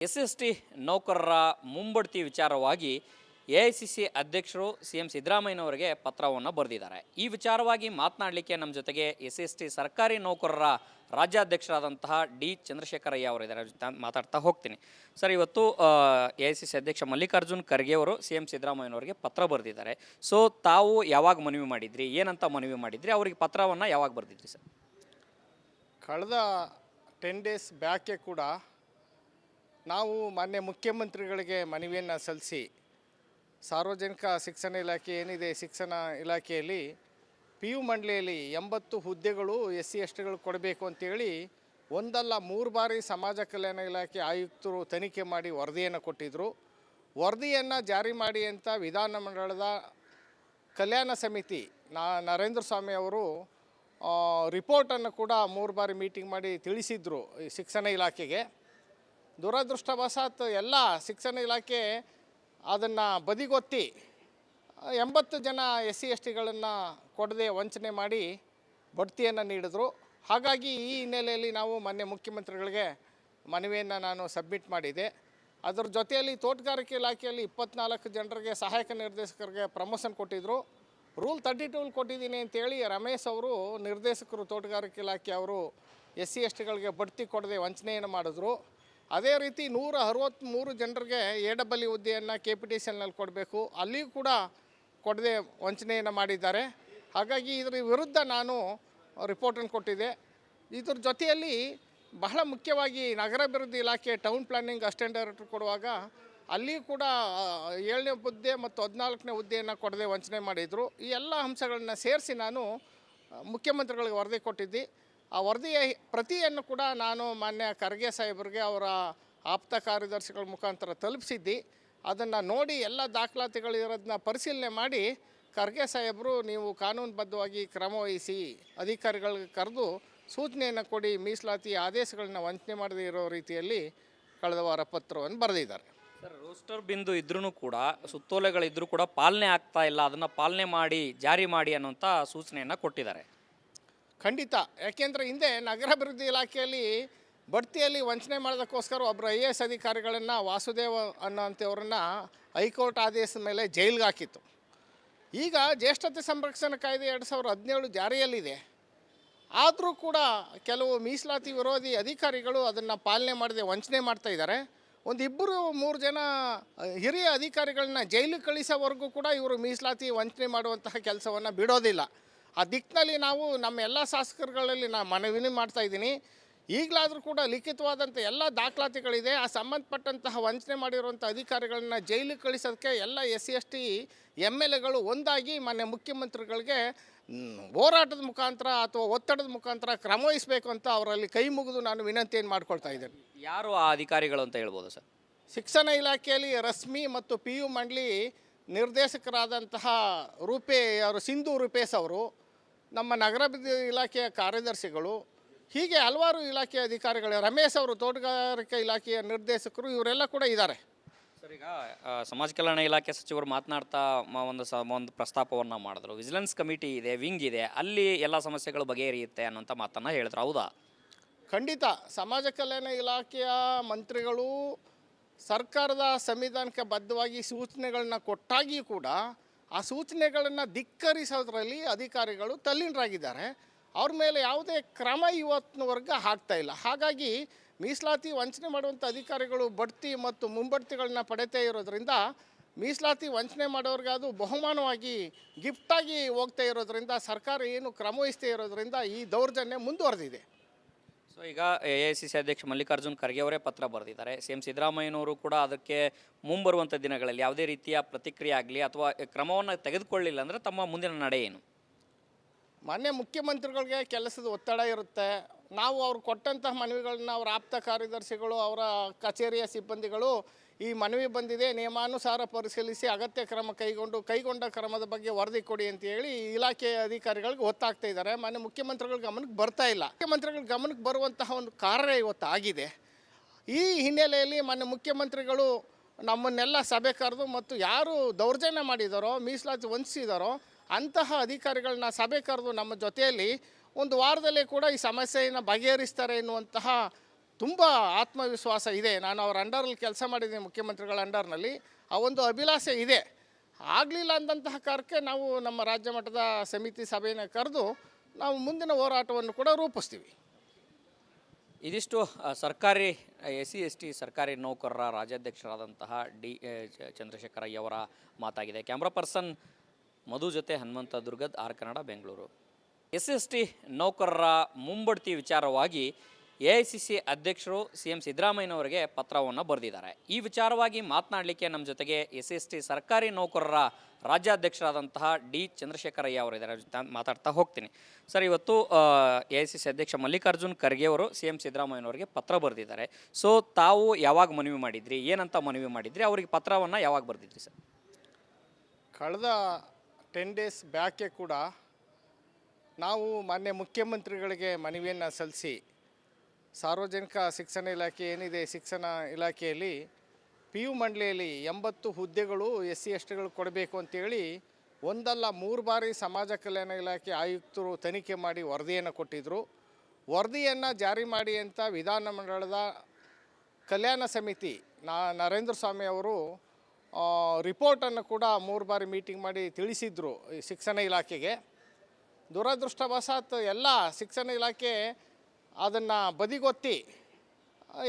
ST ನೌಕರರ ಮುಂಬಡ್ತಿ ವಿಚಾರವಾಗಿ AICC ಅಧ್ಯಕ್ಷರು ಸಿಎಂ ಸಿದ್ದರಾಮಯ್ಯನವರಿಗೆ ಪತ್ರವನ್ನು ಬರೆದಿದ್ದಾರೆ. ಈ ವಿಚಾರವಾಗಿ ಮಾತನಾಡಲಿಕ್ಕೆ ನಮ್ಮ ಜೊತೆಗೆ ಎಸ್.ಟಿ ಸರ್ಕಾರಿ ನೌಕರರ ರಾಜ್ಯಾಧ್ಯಕ್ಷರಾದಂತಹ ಡಿ ಚಂದ್ರಶೇಖರಯ್ಯ ಅವರಿದ್ದಾರೆ. ಮಾತಾಡ್ತಾ ಹೋಗ್ತೀನಿ. ಸರ್, ಇವತ್ತು ಎಐಸಿಸಿ ಅಧ್ಯಕ್ಷ ಮಲ್ಲಿಕಾರ್ಜುನ್ ಖರ್ಗೆ ಅವರು ಸಿಎಂ ಸಿದ್ದರಾಮಯ್ಯನವರಿಗೆ ಪತ್ರ ಬರೆದಿದ್ದಾರೆ. ಸೊ ತಾವು ಯಾವಾಗ ಮನವಿ ಮಾಡಿದ್ರಿ, ಏನಂತ ಮನವಿ ಮಾಡಿದ್ರಿ, ಅವರಿಗೆ ಪತ್ರವನ್ನು ಯಾವಾಗ ಬರೆದಿದ್ರಿ ಸರ್? ಕಳೆದ 10 ಡೇಸ್ ಬ್ಯಾಕೆ ಕೂಡ ನಾವು ಮಾನ್ಯ ಮುಖ್ಯಮಂತ್ರಿಗಳಿಗೆ ಮನವಿಯನ್ನು ಸಲ್ಲಿಸಿ ಸಾರ್ವಜನಿಕ ಶಿಕ್ಷಣ ಇಲಾಖೆ ಏನಿದೆ, ಶಿಕ್ಷಣ ಇಲಾಖೆಯಲ್ಲಿ PU ಮಂಡಳಿಯಲ್ಲಿ 80 ಹುದ್ದೆಗಳು SC STಗಳು ಕೊಡಬೇಕು ಅಂತೇಳಿ ಒಂದಲ್ಲ 3 ಬಾರಿ ಸಮಾಜ ಕಲ್ಯಾಣ ಇಲಾಖೆ ಆಯುಕ್ತರು ತನಿಖೆ ಮಾಡಿ ವರದಿಯನ್ನು ಕೊಟ್ಟಿದ್ದರು. ವರದಿಯನ್ನು ಜಾರಿ ಮಾಡಿ ಅಂತ ವಿಧಾನಮಂಡಲದ ಕಲ್ಯಾಣ ಸಮಿತಿ ನರೇಂದ್ರ ಸ್ವಾಮಿ ಅವರು ರಿಪೋರ್ಟನ್ನು ಕೂಡ 3 ಬಾರಿ ಮೀಟಿಂಗ್ ಮಾಡಿ ತಿಳಿಸಿದರು ಈ ಶಿಕ್ಷಣ ಇಲಾಖೆಗೆ. ದುರದೃಷ್ಟವಶಾತ್ ಎಲ್ಲ ಶಿಕ್ಷಣ ಇಲಾಖೆ ಅದನ್ನು ಬದಿಗೊತ್ತಿ 80 ಜನ SC STಗಳನ್ನು ಕೊಡದೆ ವಂಚನೆ ಮಾಡಿ ಬಡ್ತಿಯನ್ನು ನೀಡಿದ್ರು. ಹಾಗಾಗಿ ಈ ಹಿನ್ನೆಲೆಯಲ್ಲಿ ನಾವು ಮಾನ್ಯ ಮುಖ್ಯಮಂತ್ರಿಗಳಿಗೆ ಮನವಿಯನ್ನು ನಾನು ಸಬ್ಮಿಟ್ ಮಾಡಿದೆ. ಅದರ ಜೊತೆಯಲ್ಲಿ ತೋಟಗಾರಿಕೆ ಇಲಾಖೆಯಲ್ಲಿ 24 ಜನರಿಗೆ ಸಹಾಯಕ ನಿರ್ದೇಶಕರಿಗೆ ಪ್ರಮೋಷನ್ ಕೊಟ್ಟಿದ್ದರು. ರೂಲ್ 32 ಕೊಟ್ಟಿದ್ದೀನಿ ಅಂತೇಳಿ ರಮೇಶ್ ಅವರು ನಿರ್ದೇಶಕರು ತೋಟಗಾರಿಕೆ ಇಲಾಖೆ ಅವರು SC STಗಳಿಗೆ ಬಡ್ತಿ ಕೊಡದೆ ವಂಚನೆಯನ್ನು ಮಾಡಿದ್ರು. ಅದೇ ರೀತಿ 163 ಜನರಿಗೆ AEE ಹುದ್ದೆಯನ್ನು KPTCLನಲ್ಲಿ ಕೊಡಬೇಕು, ಅಲ್ಲಿಯೂ ಕೂಡ ಕೊಡದೆ ವಂಚನೆಯನ್ನು ಮಾಡಿದ್ದಾರೆ. ಹಾಗಾಗಿ ಇದರ ವಿರುದ್ಧ ನಾನು ರಿಪೋರ್ಟನ್ನು ಕೊಟ್ಟಿದ್ದೆ. ಇದ್ರ ಜೊತೆಯಲ್ಲಿ ಬಹಳ ಮುಖ್ಯವಾಗಿ ನಗರಾಭಿವೃದ್ಧಿ ಇಲಾಖೆ ಟೌನ್ ಪ್ಲಾನಿಂಗ್ ಅಸಿಸ್ಟೆಂಟ್ ಡೈರೆಕ್ಟರ್ ಕೊಡುವಾಗ ಅಲ್ಲಿಯೂ ಕೂಡ 7ನೇ ಹುದ್ದೆ ಮತ್ತು 14ನೇ ಹುದ್ದೆಯನ್ನು ಕೊಡದೆ ವಂಚನೆ ಮಾಡಿದರು. ಈ ಎಲ್ಲ ಅಂಶಗಳನ್ನು ಸೇರಿಸಿ ನಾನು ಮುಖ್ಯಮಂತ್ರಿಗಳಿಗೆ ವರದಿ ಕೊಟ್ಟಿದ್ದೆ. ಆ ವರದಿಯ ಪ್ರತಿಯನ್ನು ಕೂಡ ನಾನು ಮಾನ್ಯ ಖರ್ಗೆ ಸಾಹೇಬರಿಗೆ ಅವರ ಆಪ್ತ ಕಾರ್ಯದರ್ಶಿಗಳ ಮುಖಾಂತರ ತಲುಪಿಸಿದ್ದೆ. ಅದನ್ನು ನೋಡಿ ಎಲ್ಲ ದಾಖಲಾತಿಗಳಿರೋದನ್ನ ಪರಿಶೀಲನೆ ಮಾಡಿ ಖರ್ಗೆ ಸಾಹೇಬರು ನೀವು ಕಾನೂನುಬದ್ಧವಾಗಿ ಕ್ರಮ ವಹಿಸಿ ಅಧಿಕಾರಿಗಳಿಗೆ ಕರೆದು ಸೂಚನೆಯನ್ನು ಕೊಡಿ, ಮೀಸಲಾತಿ ಆದೇಶಗಳನ್ನ ವಂಚನೆ ಮಾಡದೇ ಇರೋ ರೀತಿಯಲ್ಲಿ ಕಳೆದ ವಾರ ಪತ್ರವನ್ನು ಬರೆದಿದ್ದಾರೆ. ಸರ್, ರೋಸ್ಟರ್ ಬಿಂದು ಇದ್ರೂ ಕೂಡ ಸುತ್ತೋಲೆಗಳಿದ್ರೂ ಕೂಡ ಪಾಲನೆ ಆಗ್ತಾ ಇಲ್ಲ, ಅದನ್ನು ಪಾಲನೆ ಮಾಡಿ ಜಾರಿ ಮಾಡಿ ಅನ್ನೋಂಥ ಸೂಚನೆಯನ್ನು ಕೊಟ್ಟಿದ್ದಾರೆ. ಖಂಡಿತ. ಯಾಕೆಂದರೆ ಹಿಂದೆ ನಗರಾಭಿವೃದ್ಧಿ ಇಲಾಖೆಯಲ್ಲಿ ಬಡ್ತಿಯಲ್ಲಿ ವಂಚನೆ ಮಾಡೋದಕ್ಕೋಸ್ಕರ ಒಬ್ಬರು IAS ಅಧಿಕಾರಿಗಳನ್ನು ವಾಸುದೇವ ಅನ್ನೋಂಥವ್ರನ್ನ ಹೈಕೋರ್ಟ್ ಆದೇಶದ ಮೇಲೆ ಜೈಲಿಗೆ ಹಾಕಿತ್ತು. ಈಗ ಜ್ಯೇಷ್ಠತೆ ಸಂರಕ್ಷಣಾ ಕಾಯ್ದೆ 2017 ಜಾರಿಯಲ್ಲಿದೆ. ಆದರೂ ಕೂಡ ಕೆಲವು ಮೀಸಲಾತಿ ವಿರೋಧಿ ಅಧಿಕಾರಿಗಳು ಅದನ್ನು ಪಾಲನೆ ಮಾಡದೆ ವಂಚನೆ ಮಾಡ್ತಾ ಇದ್ದಾರೆ. ಒಂದು 2-3 ಜನ ಹಿರಿಯ ಅಧಿಕಾರಿಗಳನ್ನ ಜೈಲಿಗೆ ಕಳಿಸೋವರೆಗೂ ಕೂಡ ಇವರು ಮೀಸಲಾತಿ ವಂಚನೆ ಮಾಡುವಂತಹ ಕೆಲಸವನ್ನು ಬಿಡೋದಿಲ್ಲ. ಆ ದಿಕ್ಕಿನಲ್ಲಿ ನಾವು ನಮ್ಮ ಎಲ್ಲ ಶಾಸಕರುಗಳಲ್ಲಿ ನಾನು ಮನವಿ ಮಾಡ್ತಾಯಿದ್ದೀನಿ. ಈಗಲಾದರೂ ಕೂಡ ಲಿಖಿತವಾದಂಥ ಎಲ್ಲ ದಾಖಲಾತಿಗಳಿದೆ. ಆ ಸಂಬಂಧಪಟ್ಟಂತಹ ವಂಚನೆ ಮಾಡಿರುವಂಥ ಅಧಿಕಾರಿಗಳನ್ನ ಜೈಲಿಗೆ ಕಳಿಸೋದಕ್ಕೆ ಎಲ್ಲ SC ST MLAಗಳು ಒಂದಾಗಿ ಮಾನ್ಯ ಮುಖ್ಯಮಂತ್ರಿಗಳಿಗೆ ಹೋರಾಟದ ಮುಖಾಂತರ ಅಥವಾ ಒತ್ತಡದ ಮುಖಾಂತರ ಕ್ರಮ ವಹಿಸಬೇಕು ಅಂತ ಅವರಲ್ಲಿ ಕೈ ಮುಗಿದು ನಾನು ವಿನಂತಿಯನ್ನು ಮಾಡ್ಕೊಳ್ತಾ ಇದ್ದೇನೆ. ಯಾರು ಆ ಅಧಿಕಾರಿಗಳು ಅಂತ ಹೇಳ್ಬೋದು ಸರ್? ಶಿಕ್ಷಣ ಇಲಾಖೆಯಲ್ಲಿ ರಶ್ಮಿ ಮತ್ತು PU ಮಂಡಳಿ ನಿರ್ದೇಶಕರಾದಂತಹ ಸಿಂಧು ರೂಪೇಶ್ ಅವರು, ನಮ್ಮ ನಗರಾಭಿವೃದ್ಧಿ ಇಲಾಖೆಯ ಕಾರ್ಯದರ್ಶಿಗಳು, ಹೀಗೆ ಹಲವಾರು ಇಲಾಖೆಯ ಅಧಿಕಾರಿಗಳು, ರಮೇಶ್ ಅವರು ತೋಟಗಾರಿಕೆ ಇಲಾಖೆಯ ನಿರ್ದೇಶಕರು, ಇವರೆಲ್ಲ ಕೂಡ ಇದ್ದಾರೆ. ಸರ್, ಈಗ ಸಮಾಜ ಕಲ್ಯಾಣ ಇಲಾಖೆ ಸಚಿವರು ಮಾತನಾಡ್ತಾ ಒಂದು ಪ್ರಸ್ತಾಪವನ್ನು ಮಾಡಿದ್ರು. ವಿಜಿಲೆನ್ಸ್ ಕಮಿಟಿ ಇದೆ, ವಿಂಗ್ ಇದೆ, ಅಲ್ಲಿ ಎಲ್ಲ ಸಮಸ್ಯೆಗಳು ಬಗೆಹರಿಯುತ್ತೆ ಅನ್ನೋಂಥ ಮಾತನ್ನು ಹೇಳಿದ್ರು. ಹೌದಾ? ಖಂಡಿತ. ಸಮಾಜ ಕಲ್ಯಾಣ ಇಲಾಖೆಯ ಮಂತ್ರಿಗಳು ಸರ್ಕಾರದ ಸಂವಿಧಾನಕ್ಕೆ ಬದ್ಧವಾಗಿ ಸೂಚನೆಗಳನ್ನ ಕೊಟ್ಟಾಗಿಯೂ ಕೂಡ ಆ ಸೂಚನೆಗಳನ್ನು ಧಿಕ್ಕರಿಸೋದ್ರಲ್ಲಿ ಅಧಿಕಾರಿಗಳು ತಲ್ಲೀನರಾಗಿದ್ದಾರೆ. ಅವ್ರ ಮೇಲೆ ಯಾವುದೇ ಕ್ರಮ ಇವತ್ತಿನವರೆಗೆ ಆಗ್ತಾ ಇಲ್ಲ. ಹಾಗಾಗಿ ಮೀಸಲಾತಿ ವಂಚನೆ ಮಾಡುವಂಥ ಅಧಿಕಾರಿಗಳು ಬಡ್ತಿ ಮತ್ತು ಮುಂಬಡ್ತಿಗಳನ್ನ ಪಡೆತಾ ಇರೋದ್ರಿಂದ, ಮೀಸಲಾತಿ ವಂಚನೆ ಮಾಡೋರಿಗೆ ಅದು ಬಹುಮಾನವಾಗಿ ಗಿಫ್ಟಾಗಿ ಹೋಗ್ತಾ ಇರೋದ್ರಿಂದ, ಸರ್ಕಾರ ಏನು ಕ್ರಮ ವಹಿಸ್ತೇ ಇರೋದ್ರಿಂದ ಈ ದೌರ್ಜನ್ಯ ಮುಂದುವರೆದಿದೆ. ಸೊ ಈಗ ಎಐಸಿಸಿ ಅಧ್ಯಕ್ಷ ಮಲ್ಲಿಕಾರ್ಜುನ್ ಖರ್ಗೆ ಅವರೇ ಪತ್ರ ಬರೆದಿದ್ದಾರೆ. ಸಿಎಂ ಸಿದ್ದರಾಮಯ್ಯನವರು ಕೂಡ ಅದಕ್ಕೆ ಮುಂಬರುವಂಥ ದಿನಗಳಲ್ಲಿ ಯಾವುದೇ ರೀತಿಯ ಪ್ರತಿಕ್ರಿಯೆ ಆಗಲಿ ಅಥವಾ ಕ್ರಮವನ್ನು ತೆಗೆದುಕೊಳ್ಳಿಲ್ಲ ಅಂದರೆ ತಮ್ಮ ಮುಂದಿನ ನಡೆ ಏನು? ಮಾನ್ಯ ಮುಖ್ಯಮಂತ್ರಿಗಳಿಗೆ ಕೆಲಸದ ಒತ್ತಡ ಇರುತ್ತೆ. ನಾವು ಅವ್ರು ಕೊಟ್ಟಂತಹ ಮನವಿಗಳನ್ನ ಅವರ ಆಪ್ತ ಕಾರ್ಯದರ್ಶಿಗಳು, ಅವರ ಕಚೇರಿಯ ಸಿಬ್ಬಂದಿಗಳು ಈ ಮನವಿ ಬಂದಿದೆ, ನಿಯಮಾನುಸಾರ ಪರಿಶೀಲಿಸಿ ಅಗತ್ಯ ಕ್ರಮ ಕೈಗೊಂಡ ಕ್ರಮದ ಬಗ್ಗೆ ವರದಿ ಕೊಡಿ ಅಂತ ಹೇಳಿ ಇಲಾಖೆಯ ಅಧಿಕಾರಿಗಳಿಗೆ ಒತ್ತಾಗ್ತಾ ಇದ್ದಾರೆ. ಮಾನ್ಯ ಮುಖ್ಯಮಂತ್ರಿಗಳ ಗಮನಕ್ಕೆ ಬರ್ತಾ ಇಲ್ಲ. ಮುಖ್ಯಮಂತ್ರಿಗಳ ಗಮನಕ್ಕೆ ಬರುವಂತಹ ಒಂದು ಕಾರ್ಯ ಇವತ್ತು ಆಗಿದೆ. ಈ ಹಿನ್ನೆಲೆಯಲ್ಲಿ ಮಾನ್ಯ ಮುಖ್ಯಮಂತ್ರಿಗಳು ನಮ್ಮನ್ನೆಲ್ಲ ಸಭೆ ಕರೆದು ಮತ್ತು ಯಾರು ದೌರ್ಜನ್ಯ ಮಾಡಿದಾರೋ, ಮೀಸಲಾತಿ ವಂಚಿಸಿದಾರೋ ಅಂತಹ ಅಧಿಕಾರಿಗಳನ್ನ ಸಭೆ ಕರೆದು ನಮ್ಮ ಜೊತೆಯಲ್ಲಿ ಒಂದು ವಾರದಲ್ಲೇ ಕೂಡ ಈ ಸಮಸ್ಯೆಯನ್ನು ಬಗೆಹರಿಸ್ತಾರೆ ಎನ್ನುವಂತಹ ತುಂಬ ಆತ್ಮವಿಶ್ವಾಸ ಇದೆ. ನಾನು ಅವ್ರ ಅಂಡರಲ್ಲಿ ಕೆಲಸ ಮಾಡಿದ್ದೀನಿ, ಮುಖ್ಯಮಂತ್ರಿಗಳ ಅಂಡರ್ನಲ್ಲಿ. ಆ ಒಂದು ಅಭಿಲಾಷೆ ಇದೆ. ಆಗಲಿಲ್ಲ ಅಂದಂತಹ ಕಾರಣಕ್ಕೆ ನಾವು ನಮ್ಮ ರಾಜ್ಯ ಮಟ್ಟದ ಸಮಿತಿ ಸಭೆಯನ್ನು ಕರೆದು ನಾವು ಮುಂದಿನ ಹೋರಾಟವನ್ನು ಕೂಡ ರೂಪಿಸ್ತೀವಿ. ಇದಿಷ್ಟು ಸರ್ಕಾರಿ SC/ST ಸರ್ಕಾರಿ ನೌಕರರ ರಾಜ್ಯಾಧ್ಯಕ್ಷರಾದಂತಹ ಚಂದ್ರಶೇಖರ ಅವರ ಮಾತಾಗಿದೆ. ಕ್ಯಾಮ್ರಾ ಪರ್ಸನ್ ಮಧು ಜೊತೆ ಹನುಮಂತ ದುರ್ಗದ್, ಆರ್ ಕನ್ನಡ, ಬೆಂಗಳೂರು. SC/ST ನೌಕರರ ಮುಂಬಡ್ತಿ ವಿಚಾರವಾಗಿ AICC ಅಧ್ಯಕ್ಷರು CM ಸಿದ್ದರಾಮಯ್ಯನವರಿಗೆ ಪತ್ರವನ್ನು ಬರೆದಿದ್ದಾರೆ. ಈ ವಿಚಾರವಾಗಿ ಮಾತನಾಡಲಿಕ್ಕೆ ನಮ್ಮ ಜೊತೆಗೆ SC/ST ಸರ್ಕಾರಿ ನೌಕರರ ರಾಜ್ಯಾಧ್ಯಕ್ಷರಾದಂತಹ ಚಂದ್ರಶೇಖರ ಅವರಿದ್ದಾರೆ. ಮಾತಾಡ್ತಾ ಹೋಗ್ತೀನಿ. ಸರ್, ಇವತ್ತು AICC ಅಧ್ಯಕ್ಷ ಮಲ್ಲಿಕಾರ್ಜುನ್ ಖರ್ಗೆ ಅವರು CM ಸಿದ್ದರಾಮಯ್ಯನವರಿಗೆ ಪತ್ರ ಬರೆದಿದ್ದಾರೆ. ಸೊ ತಾವು ಯಾವಾಗ ಮನವಿ ಮಾಡಿದ್ರಿ, ಏನಂತ ಮನವಿ ಮಾಡಿದ್ರಿ, ಅವರಿಗೆ ಪತ್ರವನ್ನು ಯಾವಾಗ ಬರೆದಿದ್ರಿ ಸರ್? ಕಳೆದ 10 ಡೇಸ್ ಬ್ಯಾಕೆ ಕೂಡ ನಾವು ಮಾನ್ಯ ಮುಖ್ಯಮಂತ್ರಿಗಳಿಗೆ ಮನವಿಯನ್ನು ಸಲ್ಲಿಸಿ ಸಾರ್ವಜನಿಕ ಶಿಕ್ಷಣ ಇಲಾಖೆ ಏನಿದೆ, ಶಿಕ್ಷಣ ಇಲಾಖೆಯಲ್ಲಿ PU ಮಂಡಳಿಯಲ್ಲಿ 80 ಹುದ್ದೆಗಳು SC/STಗಳು ಕೊಡಬೇಕು ಅಂತೇಳಿ ಒಂದಲ್ಲ 3 ಬಾರಿ ಸಮಾಜ ಕಲ್ಯಾಣ ಇಲಾಖೆ ಆಯುಕ್ತರು ತನಿಖೆ ಮಾಡಿ ವರದಿಯನ್ನು ಕೊಟ್ಟಿದ್ದರು. ವರದಿಯನ್ನು ಜಾರಿ ಮಾಡಿ ಅಂತ ವಿಧಾನಮಂಡಲದ ಕಲ್ಯಾಣ ಸಮಿತಿ ನರೇಂದ್ರ ಸ್ವಾಮಿ ಅವರು ರಿಪೋರ್ಟನ್ನು ಕೂಡ 3 ಬಾರಿ ಮೀಟಿಂಗ್ ಮಾಡಿ ತಿಳಿಸಿದರು ಈ ಶಿಕ್ಷಣ ಇಲಾಖೆಗೆ. ದುರದೃಷ್ಟವಶಾತ್ ಎಲ್ಲ ಶಿಕ್ಷಣ ಇಲಾಖೆ ಅದನ್ನು ಬದಿಗೊತ್ತಿ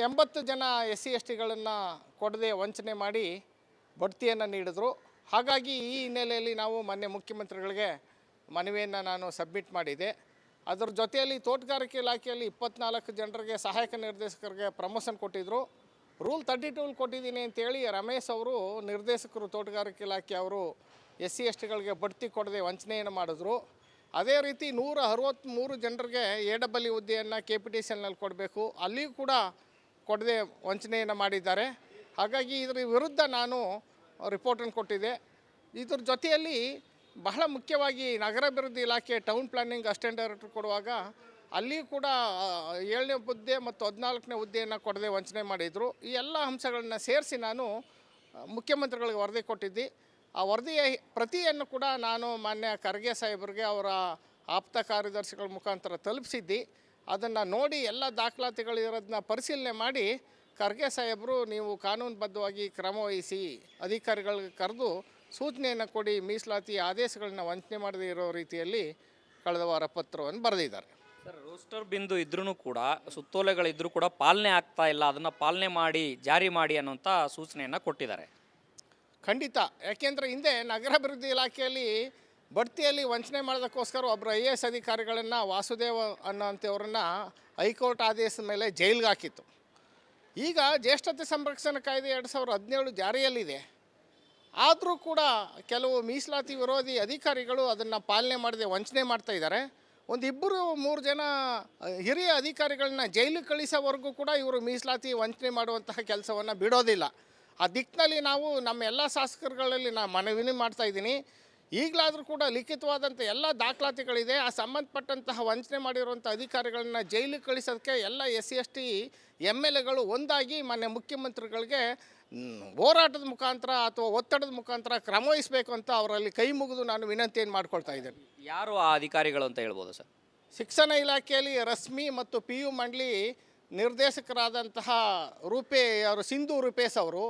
80 ಜನ SC/STಗಳನ್ನು ಕೊಡದೆ ವಂಚನೆ ಮಾಡಿ ಬಡ್ತಿಯನ್ನು ನೀಡಿದ್ರು. ಹಾಗಾಗಿ ಈ ಹಿನ್ನೆಲೆಯಲ್ಲಿ ನಾವು ಮೊನ್ನೆ ಮುಖ್ಯಮಂತ್ರಿಗಳಿಗೆ ಮನವಿಯನ್ನು ನಾನು ಸಬ್ಮಿಟ್ ಮಾಡಿದೆ. ಅದರ ಜೊತೆಯಲ್ಲಿ ತೋಟಗಾರಿಕೆ ಇಲಾಖೆಯಲ್ಲಿ 24 ಜನರಿಗೆ ಸಹಾಯಕ ನಿರ್ದೇಶಕರಿಗೆ ಪ್ರಮೋಷನ್ ಕೊಟ್ಟಿದ್ದರು. ರೂಲ್ 32 ಕೊಟ್ಟಿದ್ದೀನಿ ಅಂತೇಳಿ ರಮೇಶ್ ಅವರು ನಿರ್ದೇಶಕರು ತೋಟಗಾರಿಕೆ ಇಲಾಖೆ ಅವರು SC/STಗಳಿಗೆ ಬಡ್ತಿ ಕೊಡದೆ ವಂಚನೆಯನ್ನು ಮಾಡಿದ್ರು. ಅದೇ ರೀತಿ 163 ಜನರಿಗೆ AEE ಹುದ್ದೆಯನ್ನು KPTCLನಲ್ಲಿ ಕೊಡಬೇಕು, ಅಲ್ಲಿಯೂ ಕೂಡ ಕೊಡದೆ ವಂಚನೆಯನ್ನು ಮಾಡಿದ್ದಾರೆ. ಹಾಗಾಗಿ ಇದರ ವಿರುದ್ಧ ನಾನು ರಿಪೋರ್ಟನ್ನು ಕೊಟ್ಟಿದ್ದೆ. ಇದ್ರ ಜೊತೆಯಲ್ಲಿ ಬಹಳ ಮುಖ್ಯವಾಗಿ ನಗರಾಭಿವೃದ್ಧಿ ಇಲಾಖೆ ಟೌನ್ ಪ್ಲಾನಿಂಗ್ ಅಸಿಸ್ಟೆಂಟ್ ಡೈರೆಕ್ಟರ್ ಕೊಡುವಾಗ ಅಲ್ಲಿಯೂ ಕೂಡ 7ನೇ ಹುದ್ದೆ ಮತ್ತು 14ನೇ ಹುದ್ದೆಯನ್ನು ಕೊಡದೆ ವಂಚನೆ ಮಾಡಿದರು. ಈ ಎಲ್ಲ ಅಂಶಗಳನ್ನ ಸೇರಿಸಿ ನಾನು ಮುಖ್ಯಮಂತ್ರಿಗಳಿಗೆ ವರದಿ ಕೊಟ್ಟಿದ್ದೆ. ಆ ವರದಿಯ ಪ್ರತಿಯನ್ನು ಕೂಡ ನಾನು ಮಾನ್ಯ ಖರ್ಗೆ ಸಾಹೇಬರಿಗೆ ಅವರ ಆಪ್ತ ಕಾರ್ಯದರ್ಶಿಗಳ ಮುಖಾಂತರ ತಲುಪಿಸಿದ್ದೆ. ಅದನ್ನು ನೋಡಿ ಎಲ್ಲ ದಾಖಲಾತಿಗಳಿರೋದನ್ನ ಪರಿಶೀಲನೆ ಮಾಡಿ ಖರ್ಗೆ ಸಾಹೇಬರು ನೀವು ಕಾನೂನುಬದ್ಧವಾಗಿ ಕ್ರಮ ವಹಿಸಿ ಅಧಿಕಾರಿಗಳಿಗೆ ಕರೆದು ಸೂಚನೆಯನ್ನು ಕೊಡಿ, ಮೀಸಲಾತಿ ಆದೇಶಗಳನ್ನ ವಂಚನೆ ಮಾಡದೇ ಇರೋ ರೀತಿಯಲ್ಲಿ ಕಳೆದ ವಾರ ಪತ್ರವನ್ನು ಬರೆದಿದ್ದಾರೆ. ಸರ್, ರೋಸ್ಟರ್ ಬಿಂದು ಇದ್ರೂ ಕೂಡ ಸುತ್ತೋಲೆಗಳಿದ್ರೂ ಕೂಡ ಪಾಲನೆ ಆಗ್ತಾ ಇಲ್ಲ, ಅದನ್ನು ಪಾಲನೆ ಮಾಡಿ ಜಾರಿ ಮಾಡಿ ಅನ್ನೋಂಥ ಸೂಚನೆಯನ್ನು ಕೊಟ್ಟಿದ್ದಾರೆ. ಖಂಡಿತ. ಯಾಕೆಂದರೆ ಹಿಂದೆ ನಗರಾಭಿವೃದ್ಧಿ ಇಲಾಖೆಯಲ್ಲಿ ಬಡ್ತಿಯಲ್ಲಿ ವಂಚನೆ ಮಾಡೋದಕ್ಕೋಸ್ಕರ ಒಬ್ಬರು IAS ಅಧಿಕಾರಿಗಳನ್ನು ವಾಸುದೇವ್ ಅನ್ನೋಂಥವ್ರನ್ನ ಹೈಕೋರ್ಟ್ ಆದೇಶದ ಮೇಲೆ ಜೈಲಿಗೆ ಹಾಕಿತ್ತು. ಈಗ ಜ್ಯೇಷ್ಠತೆ ಸಂರಕ್ಷಣಾ ಕಾಯ್ದೆ 2017 ಜಾರಿಯಲ್ಲಿದೆ. ಆದರೂ ಕೂಡ ಕೆಲವು ಮೀಸಲಾತಿ ವಿರೋಧಿ ಅಧಿಕಾರಿಗಳು ಅದನ್ನು ಪಾಲನೆ ಮಾಡದೆ ವಂಚನೆ ಮಾಡ್ತಾ ಇದ್ದಾರೆ. 2-3 ಜನ ಹಿರಿಯ ಅಧಿಕಾರಿಗಳನ್ನ ಜೈಲಿಗೆ ಕಳಿಸೋವರೆಗೂ ಕೂಡ ಇವರು ಮೀಸಲಾತಿ ವಂಚನೆ ಮಾಡುವಂತಹ ಕೆಲಸವನ್ನು ಬಿಡೋದಿಲ್ಲ. ಆ ದಿಕ್ಕಿನಲ್ಲಿ ನಾವು ನಮ್ಮ ಎಲ್ಲ ಶಾಸಕರುಗಳಲ್ಲಿ ನಾನು ಮನವಿ ಮಾಡ್ತಾಯಿದ್ದೀನಿ. ಈಗಲಾದರೂ ಕೂಡ ಲಿಖಿತವಾದಂಥ ಎಲ್ಲ ದಾಖಲಾತಿಗಳಿದೆ. ಆ ಸಂಬಂಧಪಟ್ಟಂತಹ ವಂಚನೆ ಮಾಡಿರುವಂಥ ಅಧಿಕಾರಿಗಳನ್ನ ಜೈಲಿಗೆ ಕಳಿಸೋದಕ್ಕೆ ಎಲ್ಲ SC/ST MLAಗಳು ಒಂದಾಗಿ ಮಾನ್ಯ ಮುಖ್ಯಮಂತ್ರಿಗಳಿಗೆ ಹೋರಾಟದ ಮುಖಾಂತರ ಅಥವಾ ಒತ್ತಡದ ಮುಖಾಂತರ ಕ್ರಮ ವಹಿಸಬೇಕು ಅಂತ ಅವರಲ್ಲಿ ಕೈ ಮುಗಿದು ನಾನು ವಿನಂತಿಯನ್ನು ಮಾಡ್ಕೊಳ್ತಾ ಇದ್ದೇನೆ. ಯಾರು ಆ ಅಧಿಕಾರಿಗಳು ಅಂತ ಹೇಳ್ಬೋದು ಸರ್? ಶಿಕ್ಷಣ ಇಲಾಖೆಯಲ್ಲಿ ರಶ್ಮಿ ಮತ್ತು PU ಮಂಡಳಿ ನಿರ್ದೇಶಕರಾದಂತಹ ಸಿಂಧು ರೂಪೇಶ್ ಅವರು,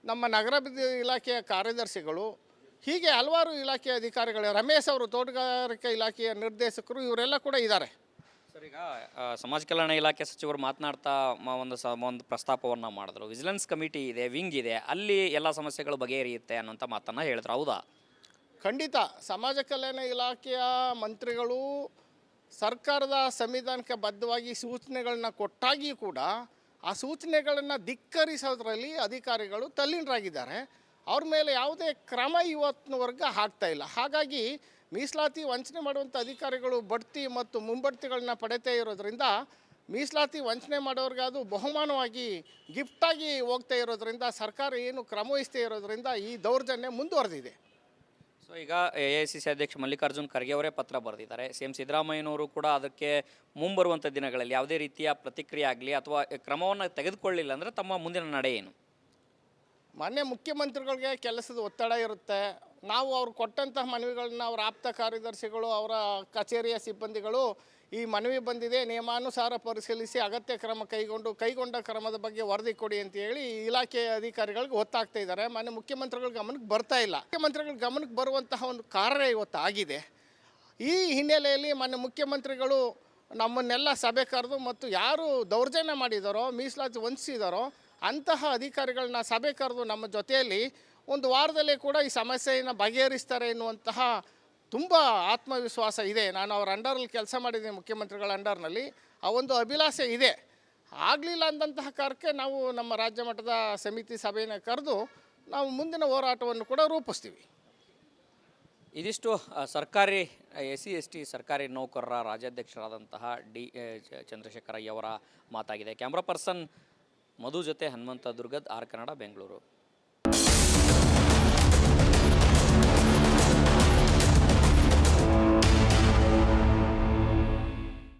ನಮ್ಮ ನಗರಾಭಿವೃದ್ಧಿ ಇಲಾಖೆಯ ಕಾರ್ಯದರ್ಶಿಗಳು, ಹೀಗೆ ಹಲವಾರು ಇಲಾಖೆಯ ಅಧಿಕಾರಿಗಳು, ರಮೇಶ್ ಅವರು ತೋಟಗಾರಿಕೆ ಇಲಾಖೆಯ ನಿರ್ದೇಶಕರು, ಇವರೆಲ್ಲ ಕೂಡ ಇದ್ದಾರೆ. ಸರ್, ಈಗ ಸಮಾಜ ಕಲ್ಯಾಣ ಇಲಾಖೆ ಸಚಿವರು ಮಾತನಾಡ್ತಾ ಒಂದು ಪ್ರಸ್ತಾಪವನ್ನು ಮಾಡಿದ್ರು. ವಿಜಿಲೆನ್ಸ್ ಕಮಿಟಿ ಇದೆ, ವಿಂಗ್ ಇದೆ, ಅಲ್ಲಿ ಎಲ್ಲ ಸಮಸ್ಯೆಗಳು ಬಗೆಹರಿಯುತ್ತೆ ಅನ್ನೋಂಥ ಮಾತನ್ನು ಹೇಳಿದ್ರು. ಹೌದಾ? ಖಂಡಿತ. ಸಮಾಜ ಕಲ್ಯಾಣ ಇಲಾಖೆಯ ಮಂತ್ರಿಗಳು ಸರ್ಕಾರದ ಸಂವಿಧಾನಕ್ಕೆ ಬದ್ಧವಾಗಿ ಸೂಚನೆಗಳನ್ನ ಕೊಟ್ಟಾಗಿಯೂ ಕೂಡ ಆ ಸೂಚನೆಗಳನ್ನು ಧಿಕ್ಕರಿಸೋದ್ರಲ್ಲಿ ಅಧಿಕಾರಿಗಳು ತಲ್ಲೀನರಾಗಿದ್ದಾರೆ. ಅವ್ರ ಮೇಲೆ ಯಾವುದೇ ಕ್ರಮ ಇವತ್ತಿನವರೆಗೆ ಆಗ್ತಾ ಇಲ್ಲ. ಹಾಗಾಗಿ ಮೀಸಲಾತಿ ವಂಚನೆ ಮಾಡುವಂಥ ಅಧಿಕಾರಿಗಳು ಬಡ್ತಿ ಮತ್ತು ಮುಂಬಡ್ತಿಗಳನ್ನ ಪಡೆತಾ ಇರೋದ್ರಿಂದ, ಮೀಸಲಾತಿ ವಂಚನೆ ಮಾಡೋರಿಗೆ ಅದು ಬಹುಮಾನವಾಗಿ ಗಿಫ್ಟಾಗಿ ಹೋಗ್ತಾ ಇರೋದ್ರಿಂದ, ಸರ್ಕಾರ ಏನು ಕ್ರಮ ವಹಿಸ್ತೇ ಇರೋದ್ರಿಂದ ಈ ದೌರ್ಜನ್ಯ ಮುಂದುವರೆದಿದೆ. ಸೊ ಈಗ AICC ಅಧ್ಯಕ್ಷ ಮಲ್ಲಿಕಾರ್ಜುನ್ ಖರ್ಗೆ ಅವರೇ ಪತ್ರ ಬರೆದಿದ್ದಾರೆ. CM ಸಿದ್ದರಾಮಯ್ಯನವರು ಕೂಡ ಅದಕ್ಕೆ ಮುಂಬರುವಂಥ ದಿನಗಳಲ್ಲಿ ಯಾವುದೇ ರೀತಿಯ ಪ್ರತಿಕ್ರಿಯೆ ಆಗಲಿ ಅಥವಾ ಕ್ರಮವನ್ನು ತೆಗೆದುಕೊಳ್ಳಿಲ್ಲ ಅಂದರೆ ತಮ್ಮ ಮುಂದಿನ ನಡೆ ಏನು? ಮಾನ್ಯ ಮುಖ್ಯಮಂತ್ರಿಗಳಿಗೆ ಕೆಲಸದ ಒತ್ತಡ ಇರುತ್ತೆ. ನಾವು ಅವ್ರು ಕೊಟ್ಟಂತಹ ಮನವಿಗಳನ್ನ ಅವರ ಆಪ್ತ ಕಾರ್ಯದರ್ಶಿಗಳು, ಅವರ ಕಚೇರಿಯ ಸಿಬ್ಬಂದಿಗಳು ಈ ಮನವಿ ಬಂದಿದೆ, ನಿಯಮಾನುಸಾರ ಪರಿಶೀಲಿಸಿ ಅಗತ್ಯ ಕ್ರಮ ಕೈಗೊಂಡ ಕ್ರಮದ ಬಗ್ಗೆ ವರದಿ ಕೊಡಿ ಅಂತ ಹೇಳಿ ಇಲಾಖೆಯ ಅಧಿಕಾರಿಗಳಿಗೆ ಒತ್ತಾಗ್ತಾ ಇದ್ದಾರೆ. ಮಾನ್ಯ ಮುಖ್ಯಮಂತ್ರಿಗಳ ಗಮನಕ್ಕೆ ಬರ್ತಾ ಇಲ್ಲ. ಮುಖ್ಯಮಂತ್ರಿಗಳ ಗಮನಕ್ಕೆ ಬರುವಂತಹ ಒಂದು ಕಾರ್ಯ ಇವತ್ತು ಆಗಿದೆ. ಈ ಹಿನ್ನೆಲೆಯಲ್ಲಿ ಮಾನ್ಯ ಮುಖ್ಯಮಂತ್ರಿಗಳು ನಮ್ಮನ್ನೆಲ್ಲ ಸಭೆ ಕರೆದು ಮತ್ತು ಯಾರು ದೌರ್ಜನ್ಯ ಮಾಡಿದಾರೋ, ಮೀಸಲಾತಿ ವಂಚಿಸಿದಾರೋ ಅಂತಹ ಅಧಿಕಾರಿಗಳನ್ನ ಸಭೆ ಕರೆದು ನಮ್ಮ ಜೊತೆಯಲ್ಲಿ ಒಂದು ವಾರದಲ್ಲೇ ಕೂಡ ಈ ಸಮಸ್ಯೆಯನ್ನು ಬಗೆಹರಿಸ್ತಾರೆ ಎನ್ನುವಂತಹ ತುಂಬ ಆತ್ಮವಿಶ್ವಾಸ ಇದೆ. ನಾನು ಅವರ ಅಂಡರಲ್ಲಿ ಕೆಲಸ ಮಾಡಿದ್ದೀನಿ, ಮುಖ್ಯಮಂತ್ರಿಗಳ ಅಂಡರ್ನಲ್ಲಿ. ಆ ಒಂದು ಅಭಿಲಾಷೆ ಇದೆ. ಆಗಲಿಲ್ಲ ಅಂದಂತಹ ಕಾರಣಕ್ಕೆ ನಾವು ನಮ್ಮ ರಾಜ್ಯ ಮಟ್ಟದ ಸಮಿತಿ ಸಭೆಯನ್ನು ಕರೆದು ನಾವು ಮುಂದಿನ ಹೋರಾಟವನ್ನು ಕೂಡ ರೂಪಿಸ್ತೀವಿ. ಇದಿಷ್ಟು ಸರ್ಕಾರಿ SC/ST ಸರ್ಕಾರಿ ನೌಕರರ ರಾಜ್ಯಾಧ್ಯಕ್ಷರಾದಂತಹ ಚಂದ್ರಶೇಖರ ಅವರ ಮಾತಾಗಿದೆ. ಕ್ಯಾಮ್ರಾ ಪರ್ಸನ್ ಮಧು ಜೊತೆ ಹನುಮಂತ ದುರ್ಗದ್, ಆರ್ ಕನ್ನಡ, ಬೆಂಗಳೂರು.